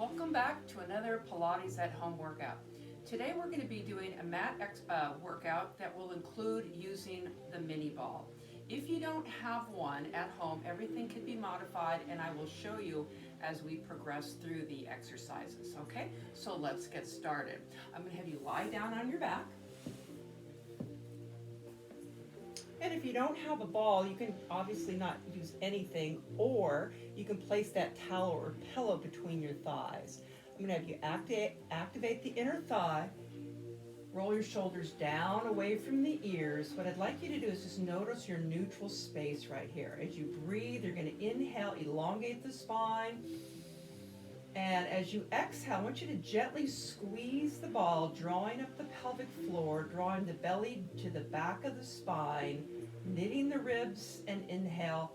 Welcome back to another Pilates at Home workout. Today we're going to be doing a mat workout that will include using the mini ball. If you don't have one at home, everything can be modified and I will show you as we progress through the exercises, okay? So let's get started. I'm going to have you lie down on your back. And if you don't have a ball, you can obviously not use anything, or you can place that towel or pillow between your thighs. I'm going to have you activate the inner thigh, roll your shoulders down away from the ears. What I'd like you to do is just notice your neutral space right here. As you breathe, you're going to inhale, elongate the spine. And as you exhale, I want you to gently squeeze the ball, drawing up the pelvic floor, drawing the belly to the back of the spine, knitting the ribs, and inhale.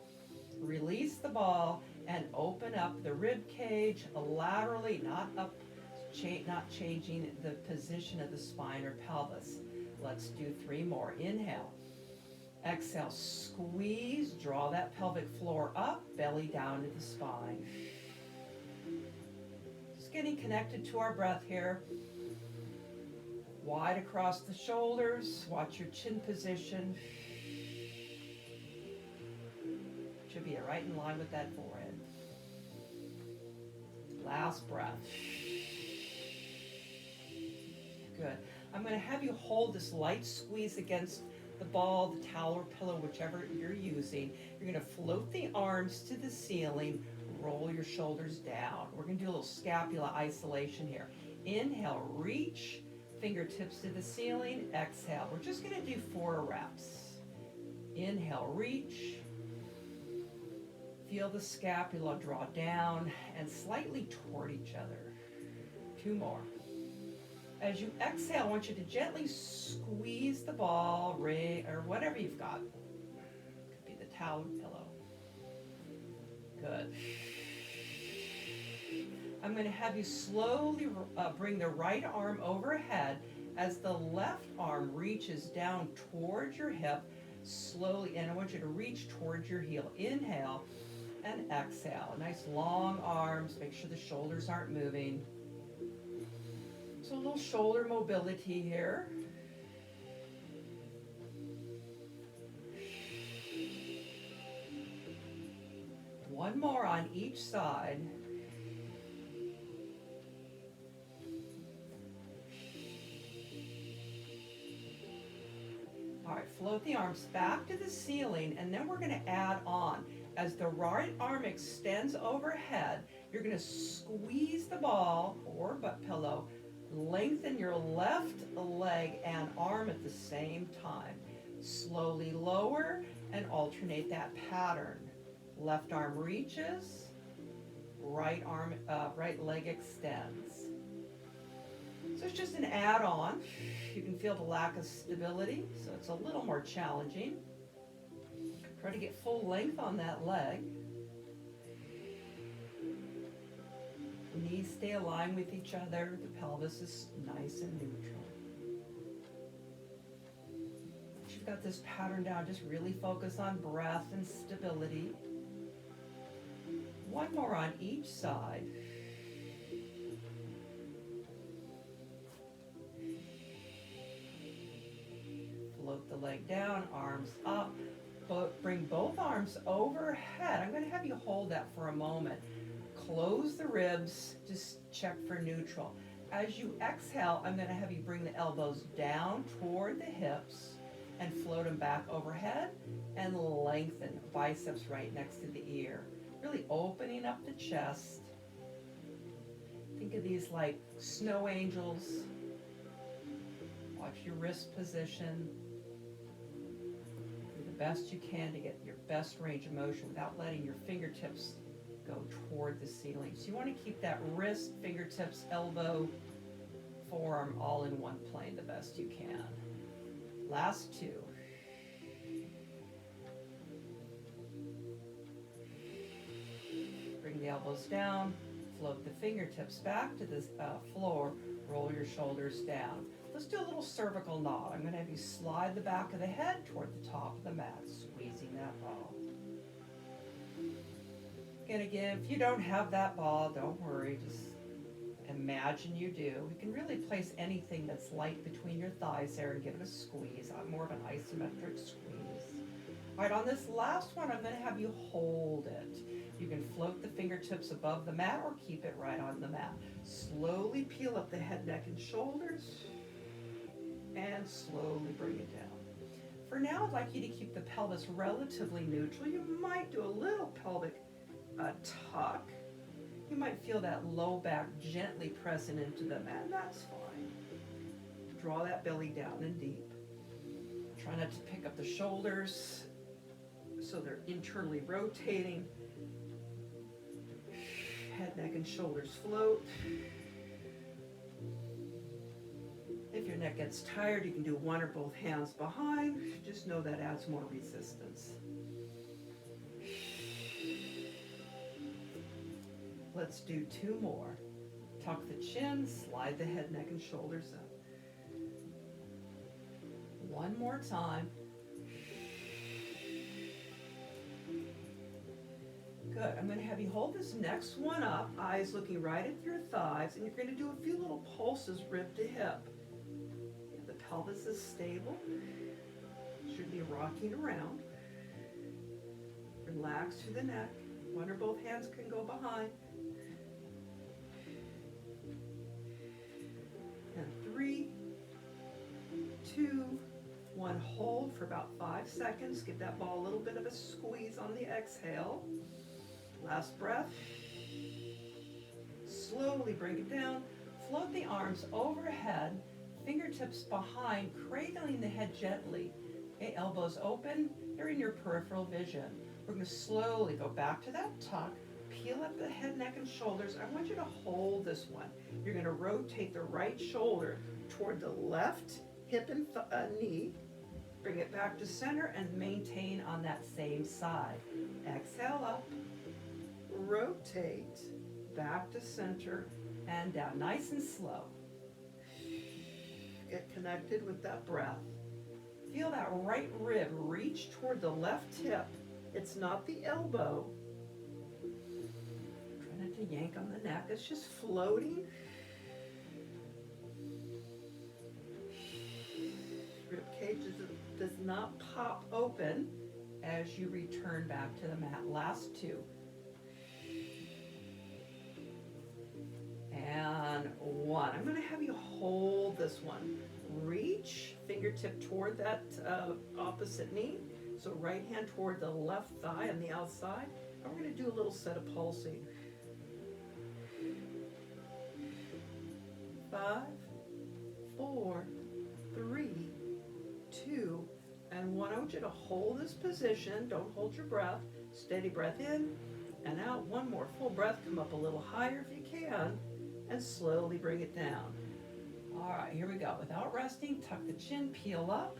Release the ball and open up the rib cage laterally, not up, not changing the position of the spine or pelvis. Let's do 3 more. Inhale. Exhale, squeeze, draw that pelvic floor up, belly down to the spine. Getting connected to our breath here. Wide across the shoulders. Watch your chin position. Should be right in line with that forehead. Last breath. Good. I'm going to have you hold this light squeeze against the ball, the towel or pillow, whichever you're using. You're going to float the arms to the ceiling. Roll your shoulders down. We're going to do a little scapula isolation here. Inhale, reach, fingertips to the ceiling. Exhale. We're just going to do 4 reps. Inhale, reach. Feel the scapula draw down and slightly toward each other. 2 more. As you exhale, I want you to gently squeeze the ball, or whatever you've got. Could be the towel or pillow. Good. I'm going to have you slowly bring the right arm overhead as the left arm reaches down towards your hip slowly, and I want you to reach towards your heel. Inhale and exhale. Nice long arms. Make sure the shoulders aren't moving. So a little shoulder mobility here. One more on each side. All right, float the arms back to the ceiling, and then we're going to add on. As the right arm extends overhead, you're going to squeeze the ball or butt pillow, lengthen your left leg and arm at the same time. Slowly lower and alternate that pattern. Left arm reaches, right leg extends. So it's just an add-on. You can feel the lack of stability, so it's a little more challenging. Try to get full length on that leg. Knees stay aligned with each other. The pelvis is nice and neutral. Once you've got this pattern down, just really focus on breath and stability. 1 more on each side. Float the leg down, arms up. Bring both arms overhead. I'm going to have you hold that for a moment. Close the ribs, just check for neutral. As you exhale, I'm going to have you bring the elbows down toward the hips and float them back overhead and lengthen biceps right next to the ear. Really opening up the chest. Think of these like snow angels. Watch your wrist position. Do the best you can to get your best range of motion without letting your fingertips go toward the ceiling. So you want to keep that wrist, fingertips, elbow, forearm all in one plane the best you can. Last 2. Bring the elbows down, float the fingertips back to the floor, roll your shoulders down. Let's do a little cervical knot. I'm going to have you slide the back of the head toward the top of the mat, squeezing that ball. And again, if you don't have that ball, don't worry, just imagine you do. You can really place anything that's light between your thighs there and give it a squeeze, more of an isometric squeeze. All right, on this last one, I'm going to have you hold it. You can float the fingertips above the mat or keep it right on the mat. Slowly peel up the head, neck, and shoulders, and slowly bring it down. For now, I'd like you to keep the pelvis relatively neutral. You might do a little pelvic tuck. You might feel that low back gently pressing into the mat, and that's fine. Draw that belly down and deep. Try not to pick up the shoulders so they're internally rotating. Head, neck, and shoulders float. If your neck gets tired, you can do one or both hands behind. Just know that adds more resistance. Let's do 2 more. Tuck the chin, slide the head, neck, and shoulders up. One more time. Good. I'm going to have you hold this next one up, eyes looking right at your thighs, and you're going to do a few little pulses rib to hip. The pelvis is stable. Should be rocking around. Relax through the neck. One or both hands can go behind. And 3, 2, 1. Hold for about 5 seconds. Give that ball a little bit of a squeeze on the exhale. Last breath. Slowly bring it down. Float the arms overhead, fingertips behind, cradling the head gently. Okay, elbows open. They're in your peripheral vision. We're going to slowly go back to that tuck. Peel up the head, neck, and shoulders. I want you to hold this one. You're going to rotate the right shoulder toward the left hip and knee. Bring it back to center and maintain on that same side. Exhale up. Rotate back to center and down. Nice and slow. Get connected with that breath. Feel that right rib reach toward the left hip. It's not the elbow. Try not to yank on the neck. It's just floating. Rib cage does not pop open as you return back to the mat. Last 2. And 1. I'm going to have you hold this one. Reach, fingertip toward that opposite knee. So right hand toward the left thigh on the outside. And we're going to do a little set of pulsing. 5, 4, 3, 2, and 1. I want you to hold this position. Don't hold your breath. Steady breath in and out. One more full breath. Come up a little higher if you can. And slowly bring it down. All right, here we go. Without resting, tuck the chin, peel up,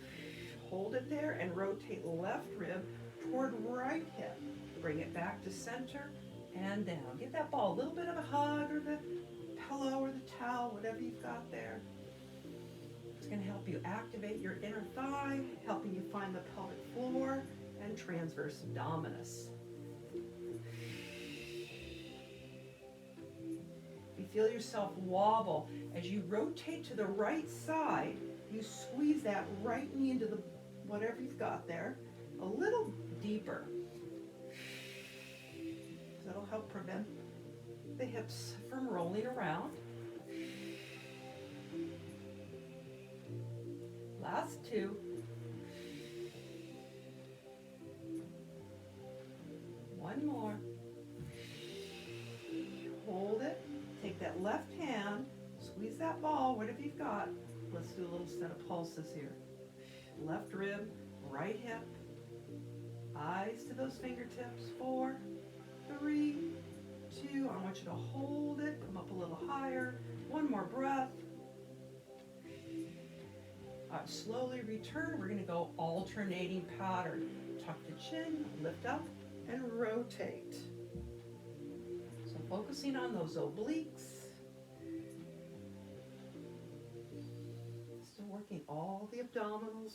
hold it there, and rotate left rib toward right hip. Bring it back to center and down. Give that ball a little bit of a hug, or the pillow or the towel, whatever you've got there. It's going to help you activate your inner thigh, helping you find the pelvic floor and transverse abdominis. Feel yourself wobble. As you rotate to the right side, you squeeze that right knee into the whatever you've got there a little deeper. That'll help prevent the hips from rolling around. Last 2. One more. Hold it. Take that left hand, squeeze that ball, whatever you've got. Let's do a little set of pulses here. Left rib, right hip. Eyes to those fingertips. 4, 3, 2. I want you to hold it. Come up a little higher. One more breath. All right, slowly return. We're going to go alternating pattern. Tuck the chin, lift up, and rotate. Focusing on those obliques. Still working all the abdominals.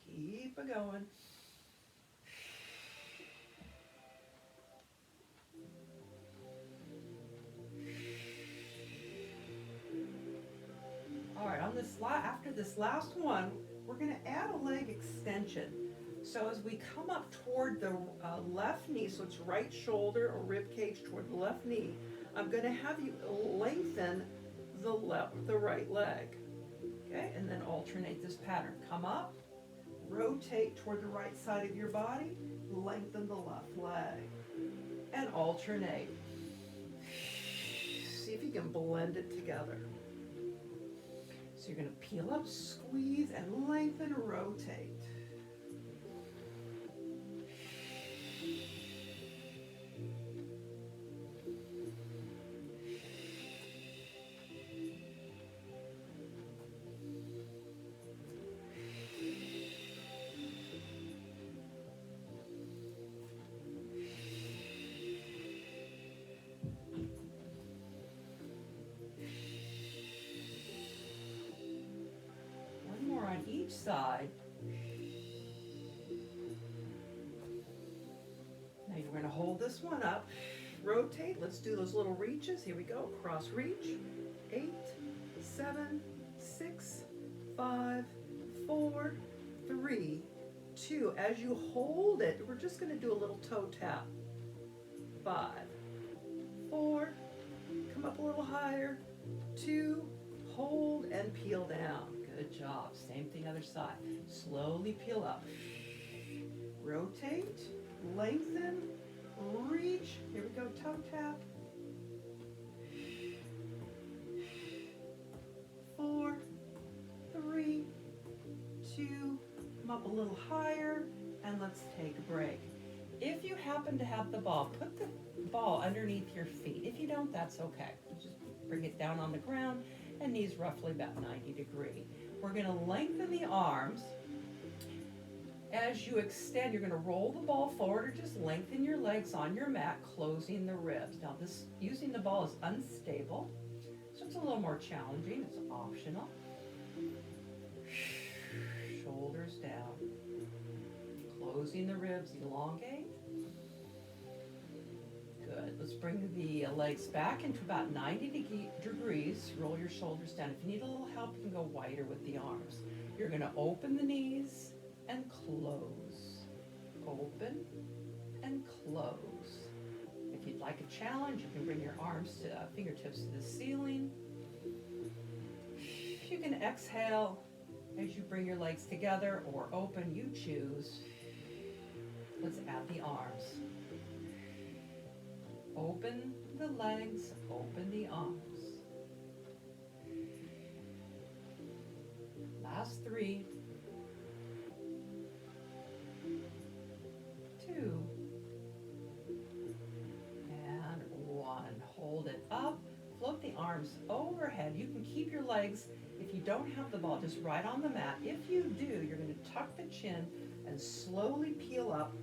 Keep it going. after this last one, we're going to add a leg extension. So as we come up toward the left knee, so it's right shoulder or rib cage toward the left knee, I'm going to have you lengthen the right leg. Okay, and then alternate this pattern. Come up, rotate toward the right side of your body, lengthen the left leg, and alternate. See if you can blend it together. So you're going to peel up, squeeze, and lengthen, rotate. On each side. Now you're going to hold this one up, rotate. Let's do those little reaches. Here we go. Cross reach. 8, 7, 6, 5, 4, 3, 2. As you hold it, we're just going to do a little toe tap. 5, 4, come up a little higher. 2, hold and peel down. Good job. Same thing other side. Slowly peel up. Rotate, lengthen, reach. Here we go, toe tap. 4, 3, 2, come up a little higher, and let's take a break. If you happen to have the ball, put the ball underneath your feet. If you don't, that's okay. Just bring it down on the ground and knees roughly about 90 degrees. We're going to lengthen the arms. As you extend, you're going to roll the ball forward or just lengthen your legs on your mat, closing the ribs. Now, using the ball is unstable, so it's a little more challenging. It's optional. Shoulders down. Closing the ribs, elongate. Good. Let's bring the legs back into about 90 degrees. Roll your shoulders down. If you need a little help, you can go wider with the arms. You're going to open the knees and close. Open and close. If you'd like a challenge, you can bring your arms to fingertips to the ceiling. You can exhale as you bring your legs together or open. You choose. Let's add the arms. Open the legs, open the arms. Last 3, 2, and 1. Hold it up, float the arms overhead. You can keep your legs, if you don't have the ball, just right on the mat. If you do, you're going to tuck the chin and slowly peel up,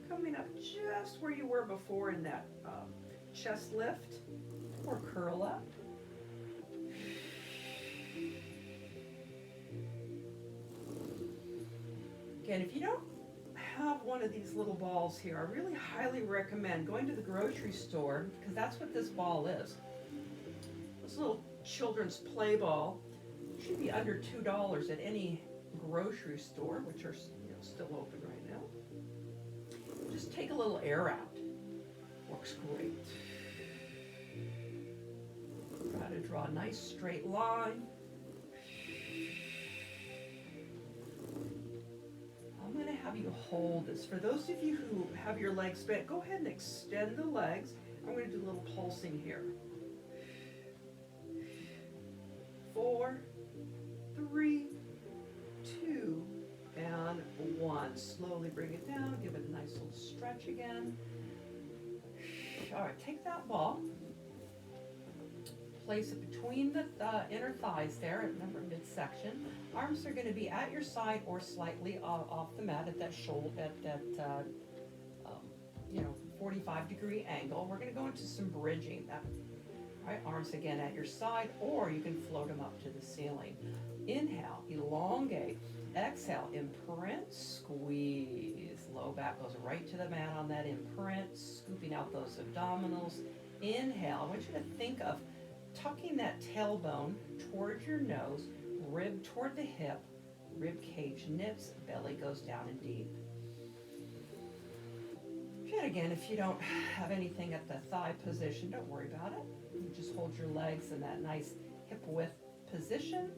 coming up just where you were before in that chest lift or curl up. Again, if you don't have one of these little balls here, I really highly recommend going to the grocery store, because that's what this ball is. This little children's play ball should be under $2 at any grocery store, which are still open right now. Just take a little air out. Works great. Try to draw a nice straight line. I'm going to have you hold this. For those of you who have your legs bent, go ahead and extend the legs. I'm going to do a little pulsing here. 4, 3, 2, and 1. Slowly bring it down. Give it a nice little stretch again. All right, take that ball. Place it between the inner thighs there, remember midsection. Arms are going to be at your side or slightly off the mat at that shoulder, at that 45-degree angle. We're going to go into some bridging. Right, arms again at your side, or you can float them up to the ceiling. Inhale, elongate. Exhale, imprint, squeeze. Low back goes right to the mat on that imprint, scooping out those abdominals. Inhale, I want you to think of tucking that tailbone towards your nose, rib toward the hip, rib cage knits, belly goes down and deep. And again, if you don't have anything at the thigh position, don't worry about it. You just hold your legs in that nice hip width position.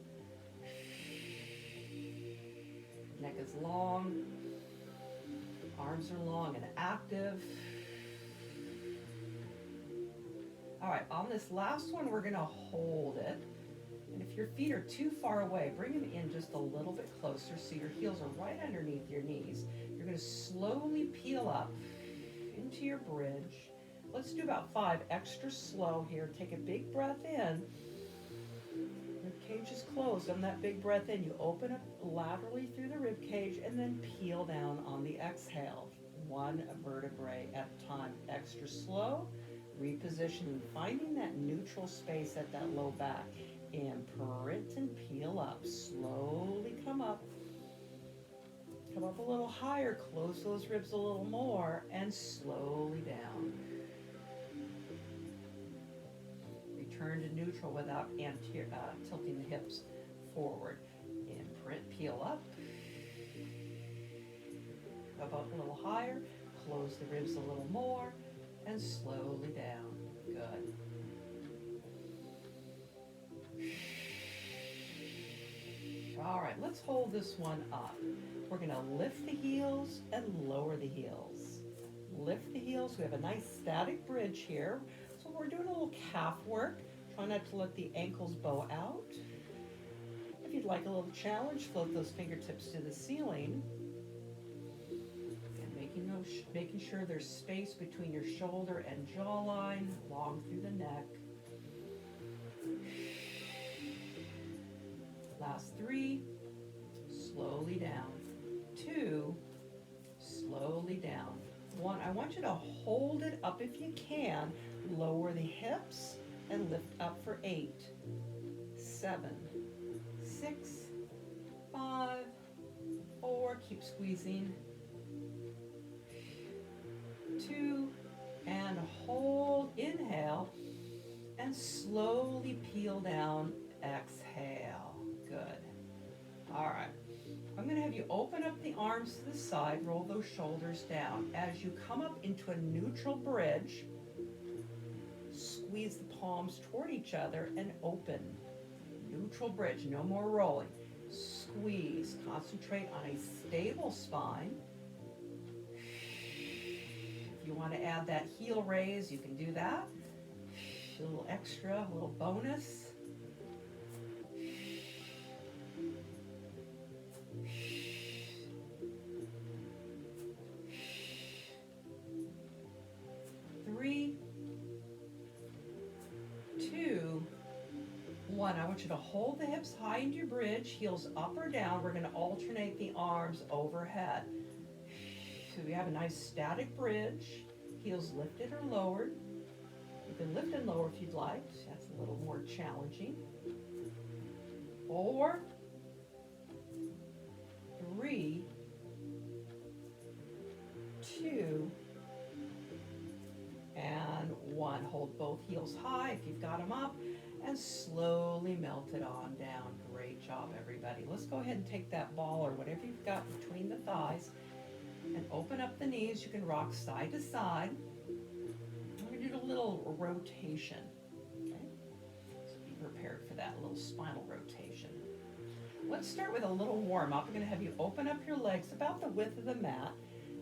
Neck is long, arms are long and active. All right, on this last one, we're gonna hold it. And if your feet are too far away, bring them in just a little bit closer so your heels are right underneath your knees. You're gonna slowly peel up into your bridge. Let's do about 5 extra slow here. Take a big breath in. Rib cage is closed. On that big breath in, you open up laterally through the rib cage and then peel down on the exhale. 1 vertebrae at a time. Extra slow. Repositioning, finding that neutral space at that low back. Imprint and peel up. Slowly come up. Come up a little higher. Close those ribs a little more and slowly down. Return to neutral without tilting the hips forward. Imprint, peel up. Come up a little higher. Close the ribs a little more. And slowly down. Good. All right, let's hold this one up. We're gonna lift the heels and lower the heels. Lift the heels. We have a nice static bridge here. So we're doing a little calf work. Try not to let the ankles bow out. If you'd like a little challenge, float those fingertips to the ceiling. Making sure there's space between your shoulder and jawline, long through the neck. Last 3, slowly down. 2, slowly down. 1, I want you to hold it up if you can. Lower the hips and lift up for 8, 7, 6, 5, 4, keep squeezing. 2, and hold, inhale, and slowly peel down, exhale. Good. All right. I'm going to have you open up the arms to the side, roll those shoulders down. As you come up into a neutral bridge, squeeze the palms toward each other and open. Neutral bridge, no more rolling. Squeeze, concentrate on a stable spine. If you want to add that heel raise, you can do that. A little extra, a little bonus. Three, 2, 1. I want you to hold the hips high into your bridge, heels up or down. We're going to alternate the arms overhead. So we have a nice static bridge, heels lifted or lowered. You can lift and lower if you'd like. That's a little more challenging. 4, 3, 2, and 1. Hold both heels high if you've got them up, and slowly melt it on down. Great job, everybody. Let's go ahead and take that ball or whatever you've got between the thighs and open up the knees. You can rock side to side. We're going to do a little rotation. Okay? So be prepared for that little spinal rotation. Let's start with a little warm up. I'm going to have you open up your legs about the width of the mat,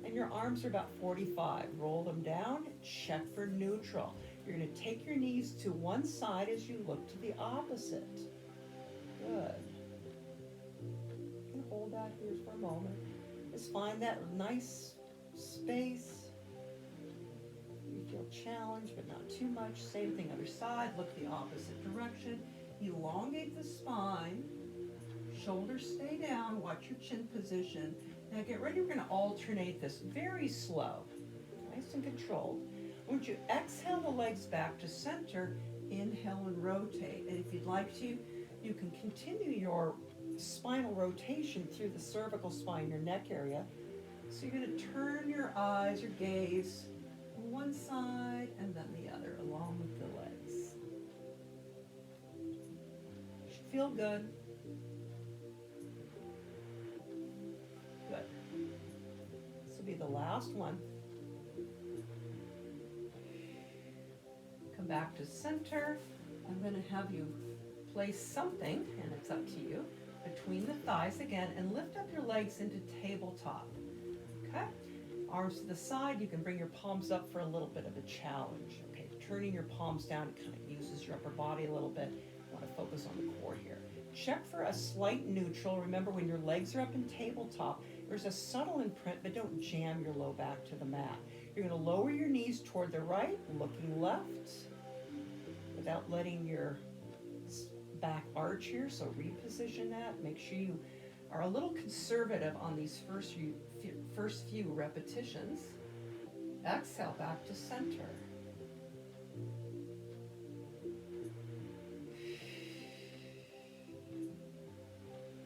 and your arms are about 45. Roll them down, check for neutral. You're going to take your knees to one side as you look to the opposite. Good. You can hold that here for a moment. Just find that nice space. You feel challenged, but not too much. Same thing, other side. Look the opposite direction. Elongate the spine. Shoulders stay down. Watch your chin position. Now get ready. We're going to alternate this very slow. Nice and controlled. Once you exhale the legs back to center, inhale and rotate. And if you'd like to, you can continue your spinal rotation through the cervical spine, your neck area. So you're going to turn your eyes, your gaze, one side and then the other, along with the legs. Should feel good. last one. Come back to center. I'm going to have you place something, and it's up to you, between the thighs again, and lift up your legs into tabletop. Okay? Arms to the side. You can bring your palms up for a little bit of a challenge. Okay? Turning your palms down kind of uses your upper body a little bit. You want to focus on the core here. Check for a slight neutral. Remember, when your legs are up in tabletop, there's a subtle imprint, but don't jam your low back to the mat. You're going to lower your knees toward the right, looking left, without letting your back arch here. So reposition that. Make sure you are a little conservative on these first few repetitions. Exhale back to center.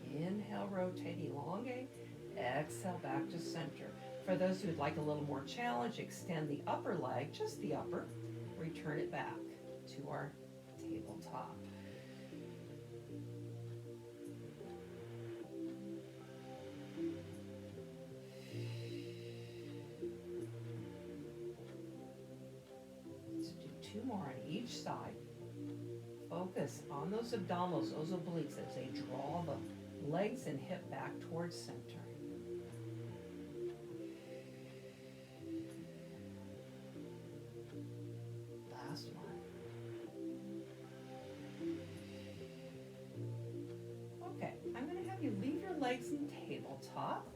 Inhale, rotate, elongate. Exhale back to center. For those who would like a little more challenge, extend the upper leg, just the upper. Return it back to our tabletop. Let's do two more on each side. Focus on those abdominals, those obliques, as they draw the legs and hip back towards center. Last one. Okay, I'm going to have you leave your legs in tabletop,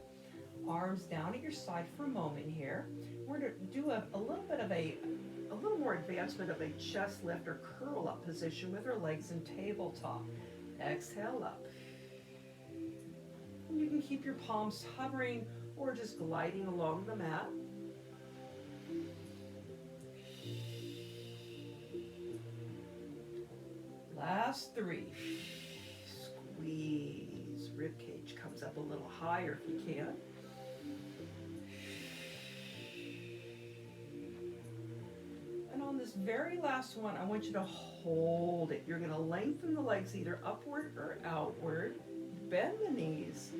arms down at your side for a moment here. We're going to do a little bit of a little more advancement of a chest lift or curl up position with our legs in tabletop. Exhale up. And you can keep your palms hovering or just gliding along the mat. Last three. Squeeze. Rib cage comes up a little higher if you can. And on this very last one, I want you to hold it. You're going to lengthen the legs either upward or outward. Bend the knees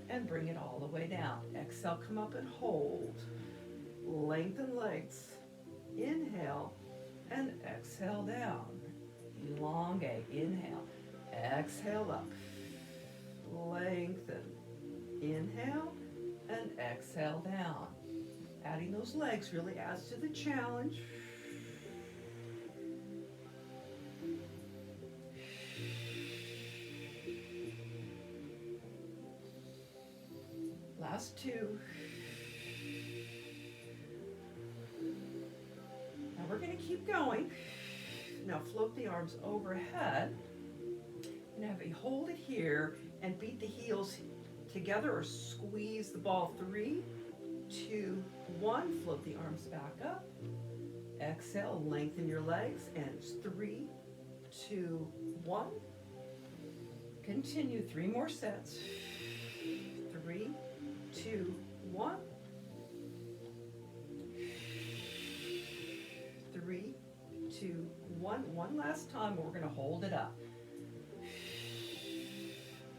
and bring it all the way down. Exhale, come up and hold. Lengthen legs. Inhale and exhale down. Elongate. Inhale. Exhale up. Lengthen. Inhale and exhale down. Adding those legs really adds to the challenge. Last two. Now we're going to keep going. Now float the arms overhead and have you hold it here and beat the heels together or squeeze the ball. 3, 2, 1. Float the arms back up. Exhale, lengthen your legs, and it's 3, 2, 1. Continue 3 more sets. 3, 2, 1. 3, 2, 1. One last time, we're going to hold it up.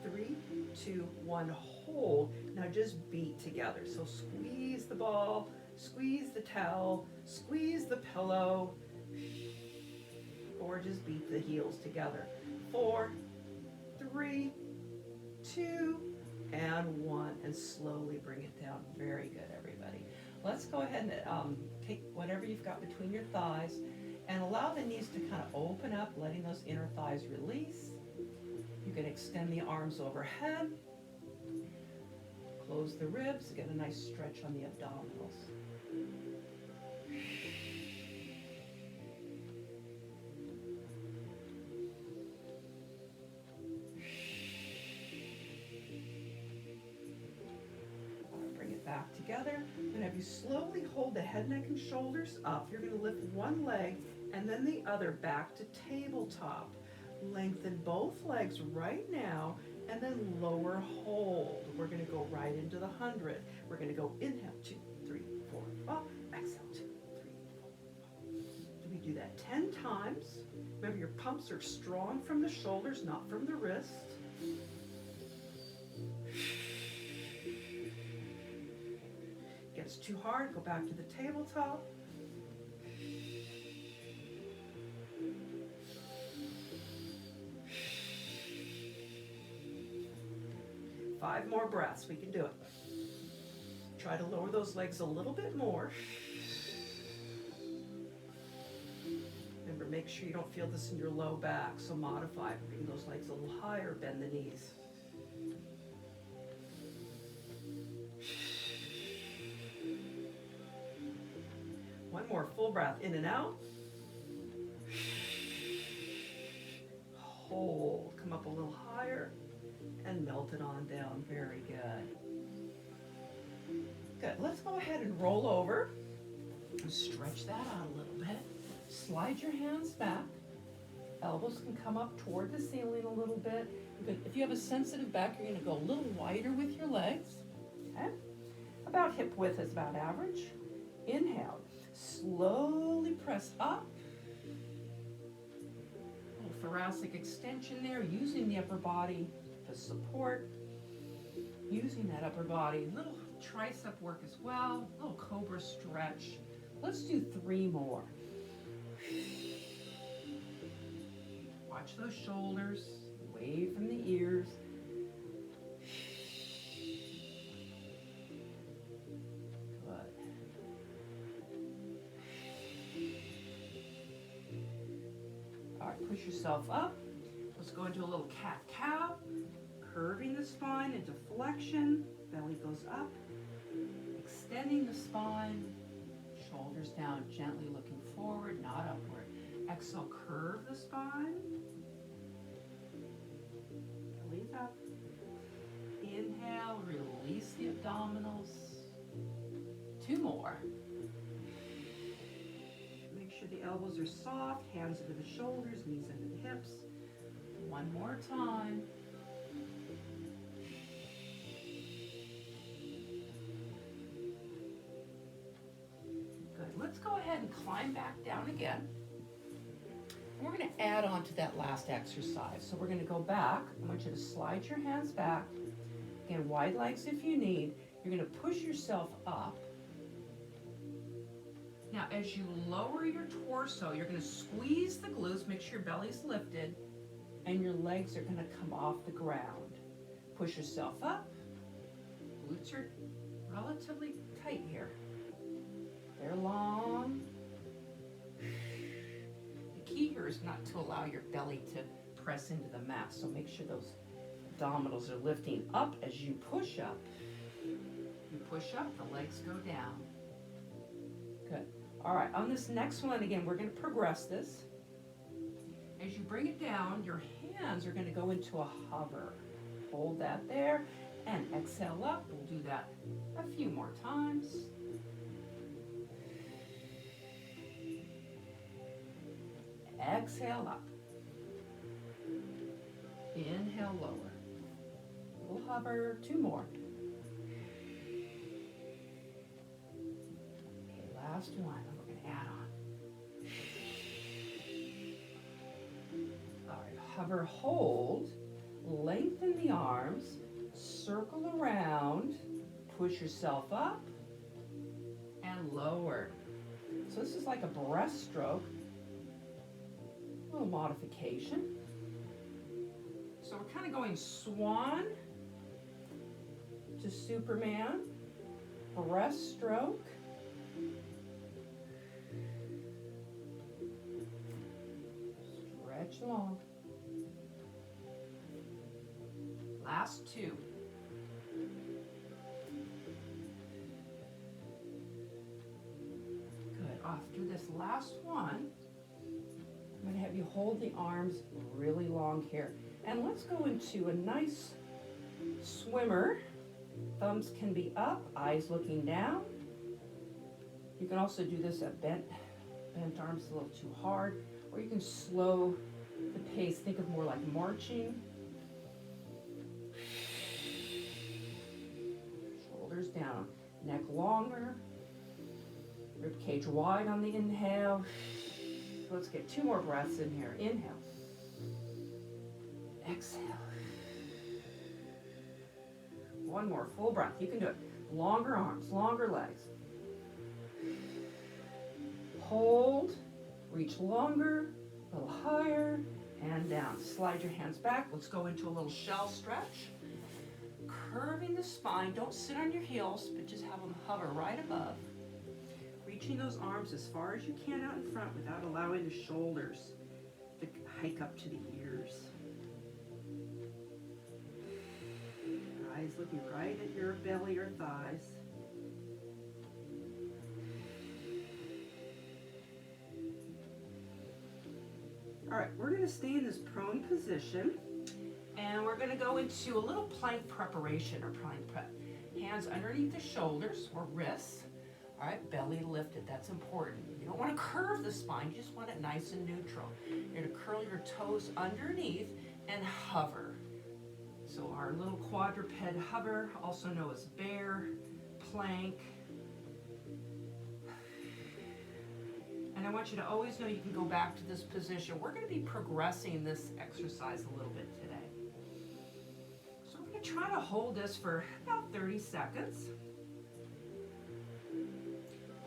3, 2, 1. Hold. Now just beat together. So squeeze the ball, squeeze the towel, squeeze the pillow, or just beat the heels together. 4, 3, 2, and 1, and slowly bring it down. Very good, everybody. Let's go ahead and take whatever you've got between your thighs and allow the knees to kind of open up, letting those inner thighs release. You can extend the arms overhead, close the ribs, get a nice stretch on the abdominals. Back together, and have you slowly hold the head, neck, and shoulders up. You're going to lift one leg and then the other back to tabletop. Lengthen both legs right now and then lower hold. We're going to go right into the 100. We're going to go inhale, 2, 3, 4, 5. Exhale, 2, 3, 4, 5. We do that 10 times. Remember, your pumps are strong from the shoulders, not from the wrist. it's too hard, go back to the tabletop. Five more breaths, we can do it. Try to lower those legs a little bit more. Remember, make sure you don't feel this in your low back, so modify. Bring those legs a little higher, bend the knees. One more full breath, in and out. Hold, come up a little higher, and melt it on down. Very good. Good, let's go ahead and roll over. And stretch that out a little bit. Slide your hands back. Elbows can come up toward the ceiling a little bit. If you have a sensitive back, you're gonna go a little wider with your legs. Okay? About hip width is about average. Inhale, slowly press up. A little thoracic extension there, using the upper body to support. Using that upper body, little tricep work as well, little cobra stretch. Let's do 3 more. Watch those shoulders, away from the ears. Good. All right, push yourself up. Let's go into a little cat-cow, curving the spine into flexion. Belly goes up, extending the spine, shoulders down, gently looking forward, not upward. Exhale, curve the spine. Belly's up. Inhale, release the abdominals. 2 more. Make sure the elbows are soft, hands into the shoulders, knees into the hips. 1 more time. Let's go ahead and climb back down again. And we're going to add on to that last exercise. So we're going to go back. I want you to slide your hands back. Again, wide legs if you need. You're going to push yourself up. Now, as you lower your torso, you're going to squeeze the glutes, make sure your belly's lifted, and your legs are going to come off the ground. Push yourself up. Glutes are relatively tight here. They're long. The key here is not to allow your belly to press into the mat, so make sure those abdominals are lifting up as you push up. You push up, the legs go down. Good. All right, on this next one, again, we're going to progress this. As you bring it down, your hands are going to go into a hover. Hold that there, and exhale up. We'll do that a few more times. Exhale up. Inhale lower. We'll hover. 2 more. Okay, last one. We're going to add on. All right, hover, hold. Lengthen the arms. Circle around. Push yourself up. And lower. So this is like a breaststroke. Little modification. So we're kind of going swan to Superman, breaststroke, stretch long. Last 2. Good. After this last one, I'm going to have you hold the arms really long here. And let's go into a nice swimmer. Thumbs can be up, eyes looking down. You can also do this at bent arms a little too hard, or you can slow the pace. Think of more like marching. Shoulders down, neck longer, rib cage wide on the inhale. Let's get 2 more breaths in here. Inhale. Exhale. 1 more full breath. You can do it. Longer arms, longer legs. Hold, reach longer, a little higher, and down. Slide your hands back. Let's go into a little shell stretch. Curving the spine. Don't sit on your heels, but just have them hover right above. Reaching those arms as far as you can out in front without allowing the shoulders to hike up to the ears. Eyes looking right at your belly or thighs. All right, we're going to stay in this prone position, and we're going to go into a little plank preparation or plank prep. Hands underneath the shoulders or wrists. All right, belly lifted, that's important. You don't want to curve the spine, you just want it nice and neutral. You're going to curl your toes underneath and hover. So our little quadruped hover, also known as bear, plank. And I want you to always know you can go back to this position. We're going to be progressing this exercise a little bit today. So I'm going to try to hold this for about 30 seconds.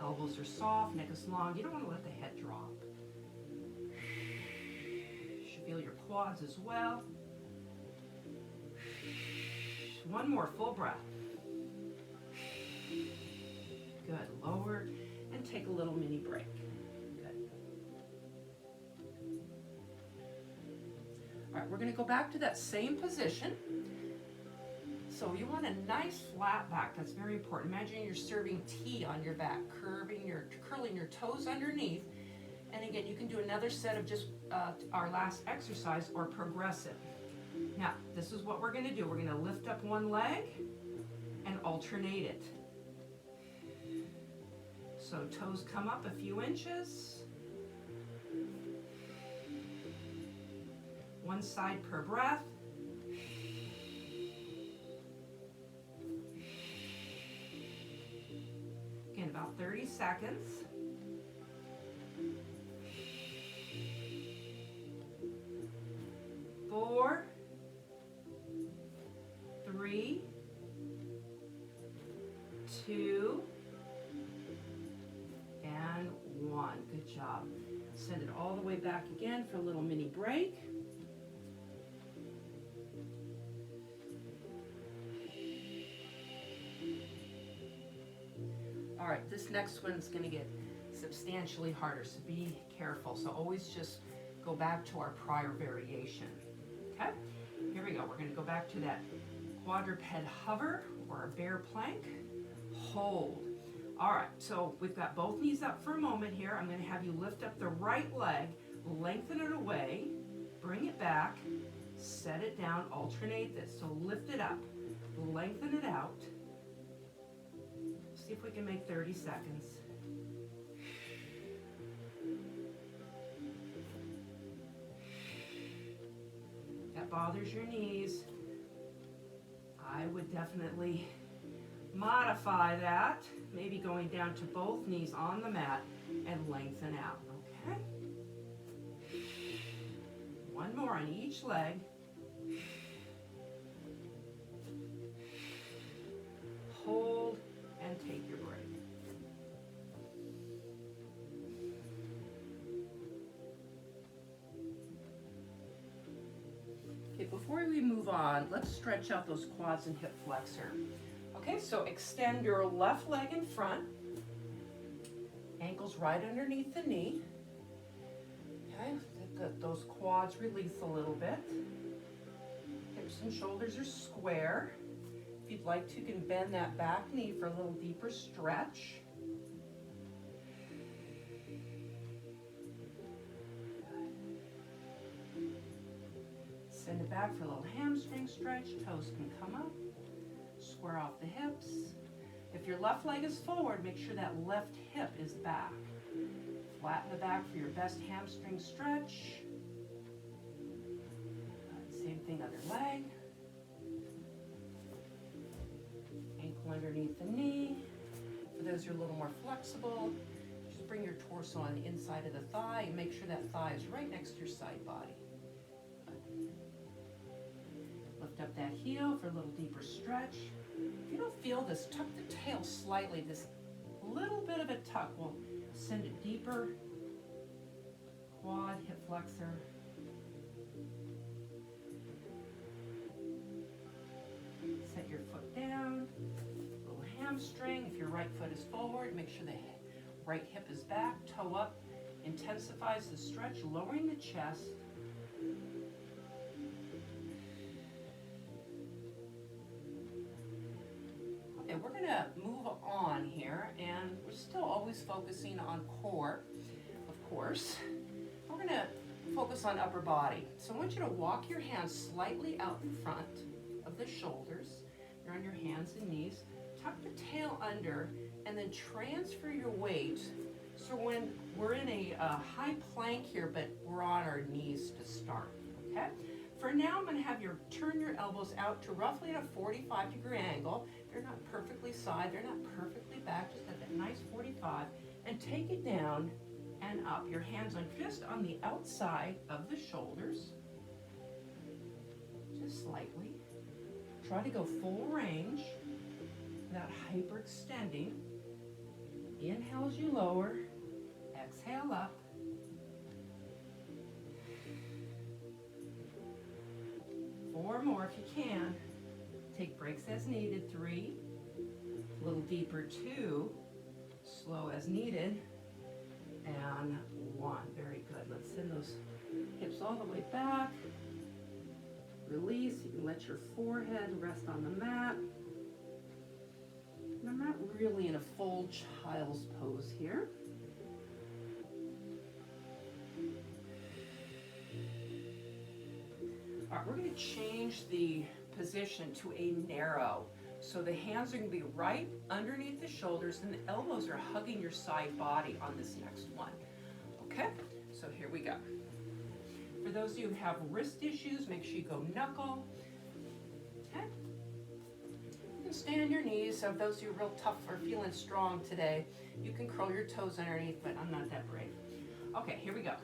Elbows are soft, neck is long. You don't want to let the head drop. You should feel your quads as well. One more full breath. Good. Lower and take a little mini break. Good. All right, we're going to go back to that same position. So you want a nice flat back. That's very important. Imagine you're serving tea on your back, curling your toes underneath. And again, you can do another set of just our last exercise or progressive. Now, this is what we're going to do. We're going to lift up one leg and alternate it. So toes come up a few inches. One side per breath. Again, about 30 seconds. Four, 3, 2, and 1. Good job. Send it all the way back again for a little mini break. All right, this next one is going to get substantially harder, so be careful. So always just go back to our prior variation. Okay, here we go. We're going to go back to that quadruped hover or a bear plank. Hold. All right, so we've got both knees up for a moment here. I'm going to have you lift up the right leg, lengthen it away, bring it back, set it down, alternate this. So lift it up, lengthen it out. See if we can make 30 seconds. That bothers your knees, I would definitely modify that, maybe going down to both knees on the mat and lengthen out, okay? One more on each leg. Hold and take your break. Okay, before we move on, let's stretch out those quads and hip flexor. Okay, so extend your left leg in front, ankles right underneath the knee. Okay, let those quads release a little bit. Hips and shoulders are square. If you'd like to, you can bend that back knee for a little deeper stretch. Send it back for a little hamstring stretch. Toes can come up. Square off the hips. If your left leg is forward, make sure that left hip is back. Flatten the back for your best hamstring stretch. Same thing, other leg. Ankle underneath the knee. For those who are a little more flexible, just bring your torso on the inside of the thigh and make sure that thigh is right next to your side body. Lift up that heel for a little deeper stretch. If you don't feel this, tuck the tail slightly. This little bit of a tuck will Send it deeper. Quad, hip flexor. Set your foot down. Little hamstring. If your right foot is forward, make sure the right hip is back. Toe up. Intensifies the stretch, lowering the chest. Okay, we're going to move on here, and we're still always focusing on core, of course. We're going to focus on upper body. So I want you to walk your hands slightly out in front of the shoulders. You're on your hands and knees. Tuck the tail under, and then transfer your weight. So when we're in a high plank here, but we're on our knees to start, okay? For now, I'm going to have you turn your elbows out to roughly at a 45-degree angle. They're not perfectly side, they're not perfectly back, just at that nice 45. And take it down and up. Your hands are just on the outside of the shoulders, just slightly. Try to go full range without hyperextending. Inhale as you lower, exhale up. Four more if you can. Take breaks as needed. 3, a little deeper. 2, slow as needed. And 1, very good. Let's send those hips all the way back. Release, you can let your forehead rest on the mat. And I'm not really in a full child's pose here. All right, we're going to change the position to a narrow. So the hands are going to be right underneath the shoulders and the elbows are hugging your side body on this next one. Okay, so here we go. For those of you who have wrist issues, make sure you go knuckle. Okay. You can stay on your knees. So if those of you real tough or feeling strong today, you can curl your toes underneath, but I'm not that brave. Okay, here we go.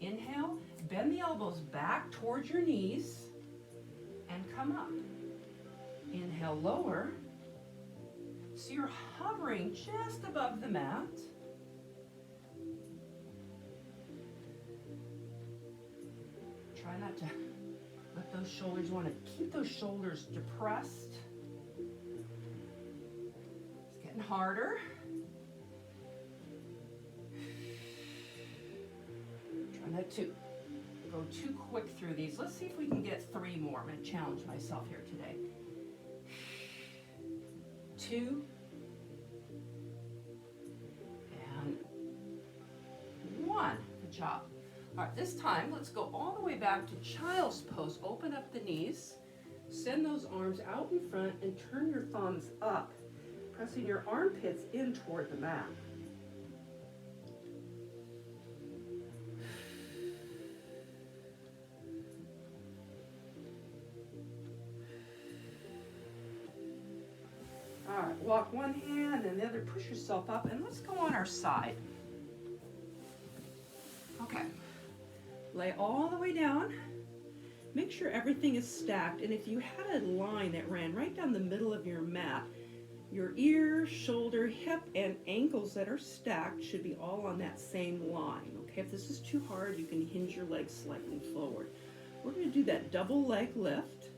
Inhale, bend the elbows back towards your knees and come up. Inhale, lower. So you're hovering just above the mat. Try not to let those shoulders, you want to keep those shoulders depressed. It's getting harder. Try not to go too quick through these. Let's see if we can get 3 more. I'm going to challenge myself here today. 2 and 1. Good job. All right, this time, let's go all the way back to child's pose. Open up the knees, send those arms out in front, and turn your thumbs up, pressing your armpits in toward the mat. All right, walk one hand and the other, push yourself up, and let's go on our side. Okay. Lay all the way down. Make sure everything is stacked. And if you had a line that ran right down the middle of your mat, your ear, shoulder, hip, and ankles that are stacked should be all on that same line. Okay, if this is too hard, you can hinge your legs slightly forward. We're going to do that double leg lift.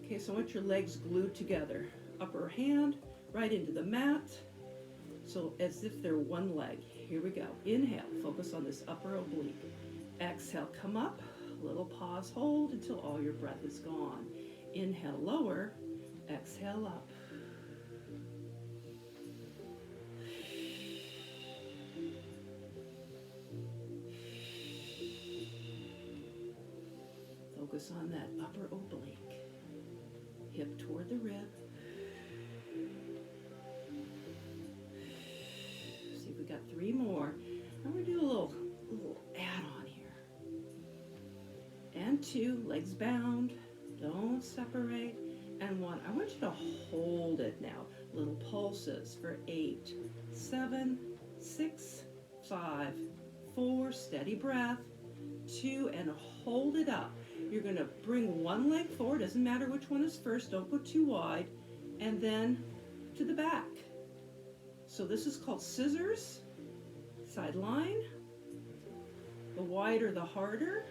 Okay, so I want your legs glued together. Upper hand right into the mat. So as if they're one leg. Here we go. Inhale, focus on this upper oblique. Exhale, come up, little pause, hold until all your breath is gone. Inhale, lower, exhale, up. Focus on that upper oblique. Hip toward the rib. See if we got 3 more. I'm going to do a little add-on here. And 2, legs bound, don't separate. And 1, I want you to hold it now. Little pulses for 8, 7, 6, 5, 4, steady breath, 2, and hold it up. You're going to bring one leg forward, doesn't matter which one is first, don't go too wide, and then to the back. So this is called scissors, Side line. The wider, the harder.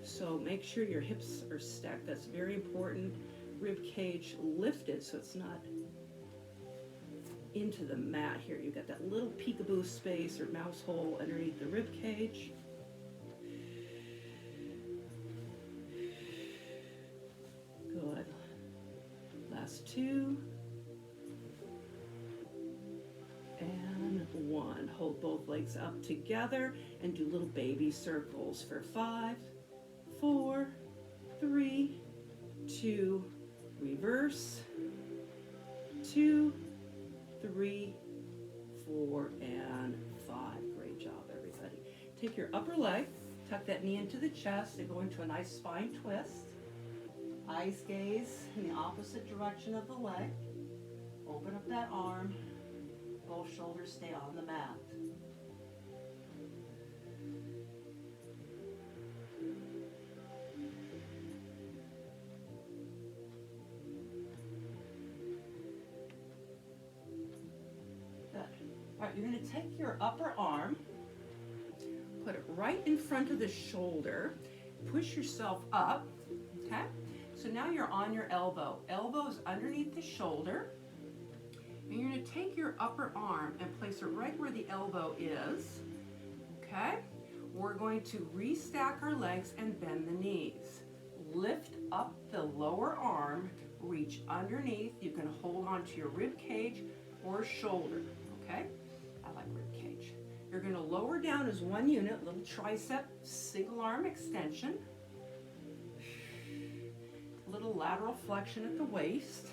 So make sure your hips are stacked. That's very important. Rib cage lifted so it's not into the mat here. You've got that little peekaboo space or mouse hole underneath the rib cage. Good. Last two. And one. Hold both legs up together and do little baby circles for 5, 4, 3, 2, reverse, 2, 3, 4, and 5. Great job, everybody. Take your upper leg, tuck that knee into the chest, and go into a nice spine twist. Eyes gaze in the opposite direction of the leg. Open up that arm. Both shoulders stay on the mat. Good. All right, you're going to take your upper arm, put it right in front of the shoulder, push yourself up, okay? So now you're on your elbow. Elbow is underneath the shoulder. And you're going to take your upper arm and place it right where the elbow is, okay? We're going to restack our legs and bend the knees. Lift up the lower arm, reach underneath. You can hold onto your rib cage or shoulder, okay? I like rib cage. You're going to lower down as one unit, little tricep, single arm extension. Little lateral flexion at the waist.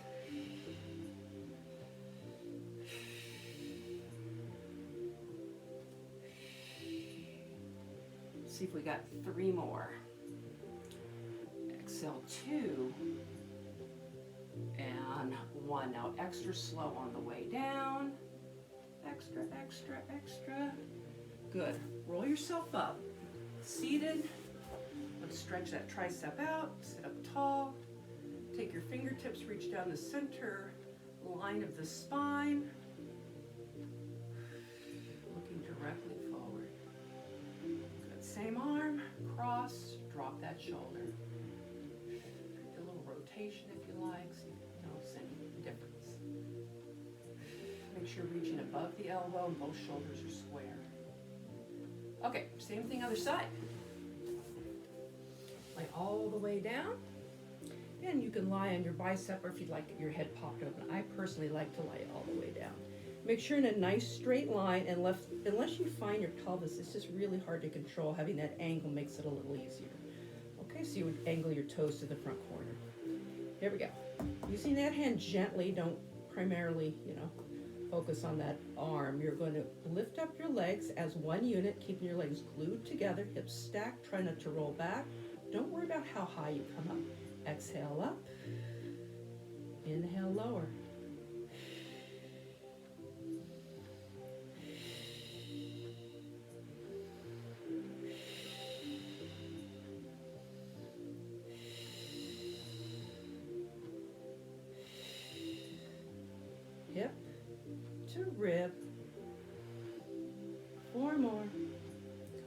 See if we got 3 more. Exhale, 2 and 1. Now extra slow on the way down. Extra, extra, extra. Good. Roll yourself up. Seated. Let's stretch that tricep out. Sit up tall. Take your fingertips, reach down the center line of the spine. Looking directly forward. Good. Same arm, cross, drop that shoulder. Do a little rotation if you like, see if you notice any difference. Make sure you're reaching above the elbow and both shoulders are square. Okay, same thing other side. Lay all the way down. And you can lie on your bicep, or if you'd like your head popped open. I personally like to lie all the way down. Make sure in a nice straight line, and unless you find your pelvis, it's just really hard to control. Having that angle makes it a little easier. Okay, so you would angle your toes to the front corner. Here we go. Using that hand gently, don't primarily, focus on that arm. You're going to lift up your legs as one unit, keeping your legs glued together, hips stacked, try not to roll back. Don't worry about how high you come up. Exhale up, inhale lower. Hip to rib. 4 more.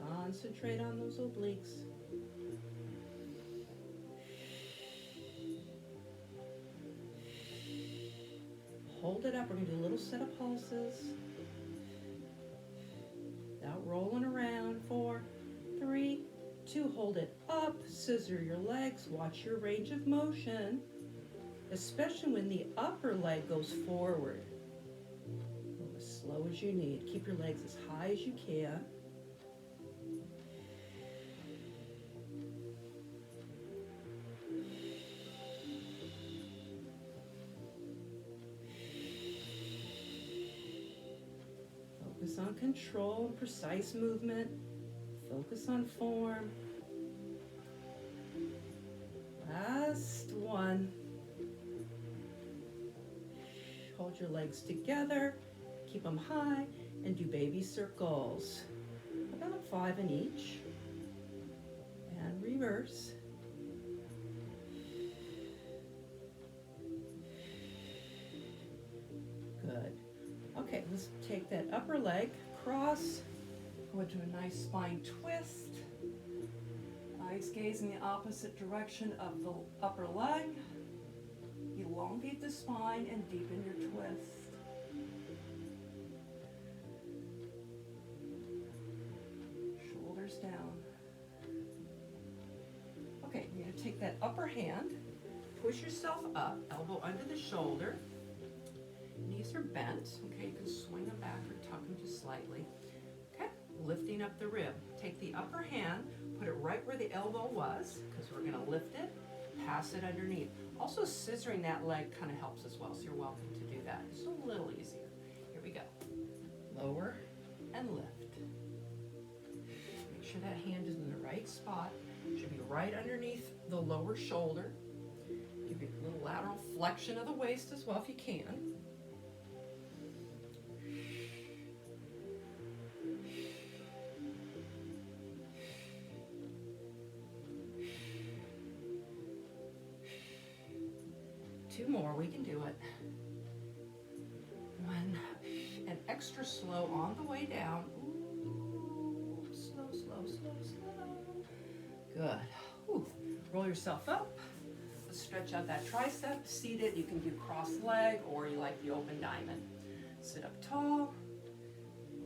Concentrate on those obliques. Hold it up. We're going to do a little set of pulses. Without rolling around. 4, 3, 2. Hold it up. Scissor your legs. Watch your range of motion, especially when the upper leg goes forward. Go as slow as you need. Keep your legs as high as you can. Focus on control and precise movement. Focus on form. Last one. Hold your legs together. Keep them high and do baby circles. About 5 in each. And reverse. Good. Okay, let's take that upper leg, cross, Go into a nice spine twist. Eyes gaze in the opposite direction of the upper leg. Elongate the spine and deepen your twist. Shoulders down. Okay, you're going to take that upper hand, push yourself up, elbow under the shoulder. Knees are bent. Okay, you can swing them back or tuck them just slightly. Okay, lifting up the rib. Take the upper hand, put it right where the elbow was, because we're going to lift it, pass it underneath. Also, scissoring that leg kind of helps as well, so you're welcome to do that. Just a little easier. Here we go. Lower and lift. Make sure that hand is in the right spot. It should be right underneath the lower shoulder. Give you a little lateral flexion of the waist as well if you can. Two more, we can do it. One, and extra slow on the way down. Ooh, slow, slow, slow, slow. Good. Ooh. Roll yourself up. Let's stretch out that tricep. Seated, you can do cross leg or you like the open diamond. Sit up tall.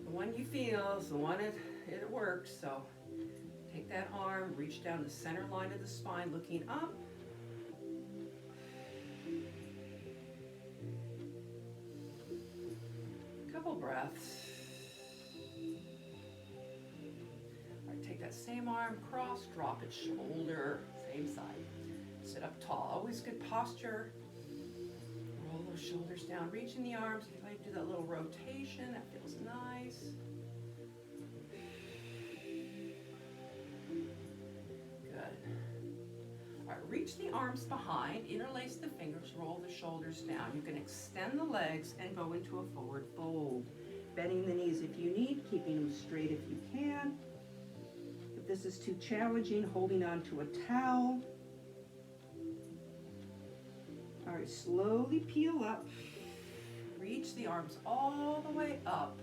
The one you feel is the one it works. So take that arm, reach down the center line of the spine, looking up. Couple breaths. All right, take that same arm, cross, drop it, shoulder, same side. Sit up tall, always good posture. Roll those shoulders down, reaching the arms. If you like to do that little rotation, that feels nice. Good. All right, reach the arms behind, interlace the fingers, roll the shoulders down. You can extend the legs and go into a forward fold. Bending the knees if you need, keeping them straight if you can. If this is too challenging, holding on to a towel. All right, slowly peel up. Reach the arms all the way up.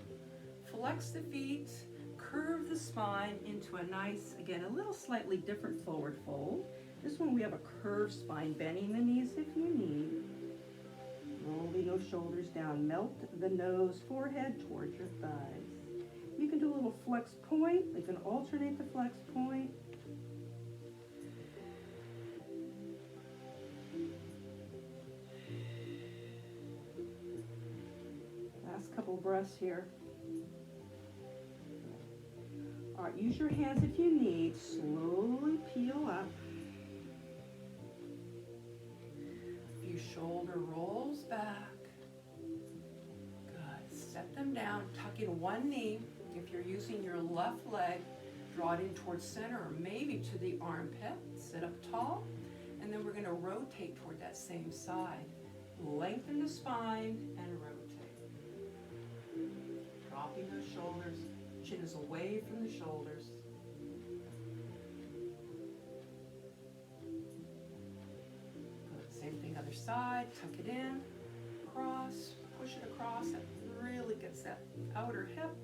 Flex the feet, curve the spine into a nice, again, a little slightly different forward fold. This one we have a curved spine, bending the knees if you need. Rolling those shoulders down, melt the nose, forehead towards your thighs. You can do a little flex point. You can alternate the flex point. Last couple breaths here. All right, use your hands if you need. Slowly peel up. Your shoulder rolls back. Good. Set them down. Tuck in one knee. If you're using your left leg, draw it in towards center or maybe to the armpit. Sit up tall. And then we're going to rotate toward that same side. Lengthen the spine and rotate. Dropping those shoulders. Chin is away from the shoulders. Good. Same thing other side. Tuck it in. Cross. Push it across. That really gets that outer hip.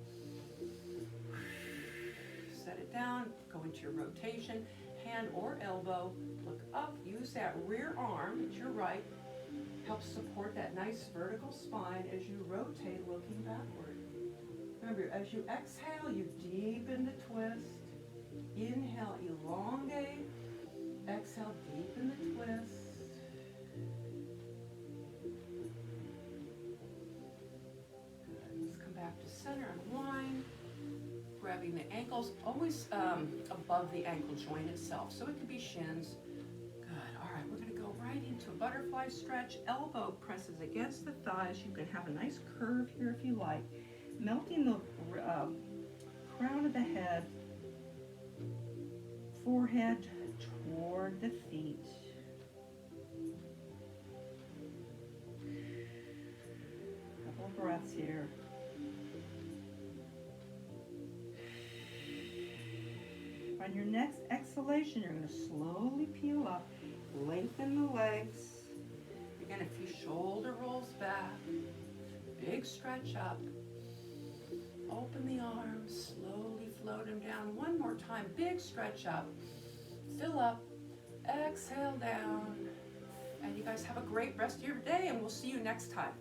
Set it down. Go into your rotation. Hand or elbow. Look up. Use that rear arm at your right. Help support that nice vertical spine as you rotate looking backward. Remember, as you exhale, you deepen the twist. Inhale, elongate. Exhale, deepen the twist. Good. Let's come back to center, unwind. Grabbing the ankles, always above the ankle joint itself. So it could be shins. Good. All right, we're going to go right into a butterfly stretch. Elbow presses against the thighs. You can have a nice curve here if you like. Melting the crown of the head, forehead toward the feet. Couple of breaths here. On your next exhalation, you're going to slowly peel up, lengthen the legs. Again, a few shoulder rolls back, big stretch up. Open the arms, slowly float them down one more time. Big stretch up. Fill up. Exhale down. And you guys have a great rest of your day, and we'll see you next time.